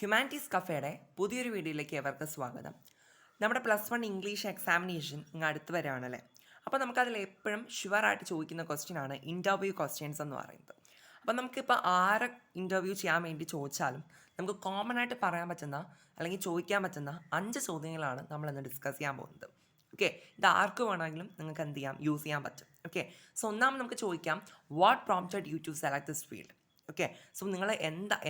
Humanities കഫേയുടെ പുതിയൊരു വീഡിയോയിലേക്ക് ഏവർക്ക് സ്വാഗതം. നമ്മുടെ +1 ഇംഗ്ലീഷ് എക്സാമിനേഷൻ ഇങ്ങ് അടുത്ത് വരികയാണല്ലേ. അപ്പോൾ നമുക്കതിൽ എപ്പോഴും ഷുവറായിട്ട് ചോദിക്കുന്ന ക്വസ്റ്റ്യനാണ് ഇൻ്റർവ്യൂ ക്വസ്റ്റ്യൻസ് എന്ന് പറയുന്നത്. അപ്പോൾ നമുക്കിപ്പോൾ ആരെ ഇൻ്റർവ്യൂ ചെയ്യാൻ വേണ്ടി ചോദിച്ചാലും നമുക്ക് കോമൺ ആയിട്ട് പറയാൻ പറ്റുന്ന അല്ലെങ്കിൽ ചോദിക്കാൻ പറ്റുന്ന 5 ചോദ്യങ്ങളാണ് നമ്മളിന്ന് ഡിസ്കസ് ചെയ്യാൻ പോകുന്നത്. ഓക്കെ, ഇത് ആർക്ക് വേണമെങ്കിലും നിങ്ങൾക്ക് എന്ത് ചെയ്യാം, യൂസ് ചെയ്യാൻ പറ്റും. ഓക്കെ, സോ ഒന്നാമത് നമുക്ക് ചോദിക്കാം, what prompted you to select this field. Okay, so നിങ്ങൾ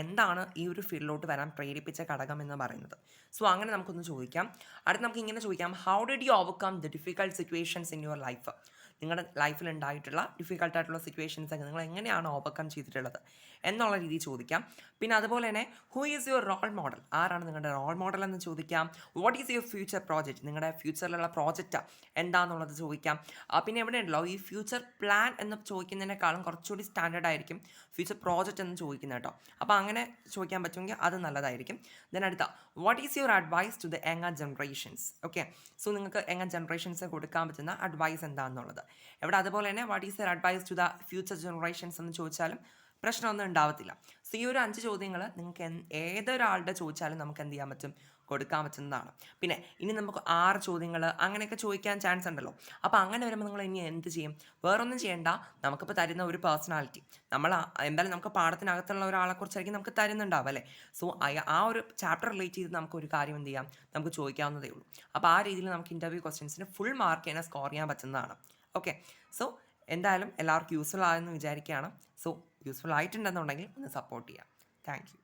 എന്താണ് ഈ ഒരു ഫീൽഡിലോട്ട് വരാൻ പ്രേരിപ്പിച്ച ഘടകം എന്ന് പറയുന്നത്. സോ അങ്ങനെ നമുക്കൊന്ന് ചോദിക്കാം. അടുത്ത് നമുക്ക് ഇങ്ങനെ ചോദിക്കാം, how did you overcome the difficult situations in your life. നിങ്ങളുടെ ലൈഫിൽ ഉണ്ടായിട്ടുള്ള ഡിഫിക്കൽട്ടായിട്ടുള്ള സിറ്റുവേഷൻസ് ഒക്കെ നിങ്ങൾ എങ്ങനെയാണ് ഓവർകം ചെയ്തിട്ടുള്ളത് എന്നുള്ള രീതിയിൽ ചോദിക്കാം. പിന്നെ അതുപോലെ തന്നെ who is your role model, ആരാണ് നിങ്ങളുടെ റോൾ മോഡൽ എന്ന് ചോദിക്കാം. What is your future project, നിങ്ങളുടെ ഫ്യൂച്ചറിലുള്ള പ്രോജക്റ്റ് എന്താണെന്നുള്ളത് ചോദിക്കാം. പിന്നെ എവിടെ ഉണ്ടല്ലോ ഈ ഫ്യൂച്ചർ പ്ലാൻ എന്ന് ചോദിക്കുന്നതിനേക്കാളും കുറച്ചുകൂടി സ്റ്റാൻഡേർഡ് ആയിരിക്കും ഫ്യൂച്ചർ പ്രോജക്റ്റ് എന്ന് ചോദിക്കുന്നത് കേട്ടോ. അപ്പോൾ അങ്ങനെ ചോദിക്കാൻ പറ്റുമെങ്കിൽ അത് നല്ലതായിരിക്കും. ദെൻ അടുത്ത, what is your advice to the younger generations. Okay, so നിങ്ങൾക്ക് യങ്ങർ ജനറേഷൻസ് കൊടുക്കാൻ പറ്റുന്ന അഡ്വൈസ് എന്താണെന്നുള്ളത്. ഇവിടെ അതുപോലെ തന്നെ what is your advice to the future generations എന്ന് ചോദിച്ചാലും പ്രശ്നമൊന്നും ഉണ്ടാവത്തില്ല. സോ ഈ ഒരു 5 ചോദ്യങ്ങൾ നിങ്ങൾക്ക് ഏതൊരാളുടെ ചോദിച്ചാലും നമുക്ക് എന്ത് ചെയ്യാൻ പറ്റും, കൊടുക്കാൻ പറ്റുന്നതാണ്. പിന്നെ ഇനി നമുക്ക് 6 ചോദ്യങ്ങൾ അങ്ങനെയൊക്കെ ചോദിക്കാൻ ചാൻസ് ഉണ്ടല്ലോ. അപ്പോൾ അങ്ങനെ വരുമ്പോൾ നിങ്ങൾ ഇനി എന്ത് ചെയ്യും, വേറൊന്നും ചെയ്യേണ്ട. നമുക്കിപ്പോൾ തരുന്ന ഒരു പേഴ്സണാലിറ്റി, നമ്മൾ എന്തായാലും നമുക്ക് പാഠത്തിനകത്തുള്ള ഒരാളെക്കുറിച്ചായിരിക്കും നമുക്ക് തരുന്നുണ്ടാവും അല്ലേ. സോ ആ ഒരു ചാപ്റ്റർ റിലേറ്റ് ചെയ്ത് നമുക്കൊരു കാര്യം എന്ത് ചെയ്യാം, നമുക്ക് ചോദിക്കാവുന്നതേ ഉള്ളൂ. അപ്പോൾ ആ രീതിയിൽ നമുക്ക് ഇൻ്റർവ്യൂ ക്വസ്റ്റ്യൻസിന് ഫുൾ മാർക്ക് തന്നെ സ്കോർ ചെയ്യാൻ പറ്റുന്നതാണ്. ഓക്കെ, സോ എന്തായാലും എല്ലാവർക്കും യൂസ്ഫുൾ ആയെന്ന് വിചാരിക്കുകയാണ്. സോ യൂസ്ഫുൾ ആയിട്ടുണ്ടെന്നുണ്ടെങ്കിൽ ഒന്ന് സപ്പോർട്ട് ചെയ്യാം. Thank you.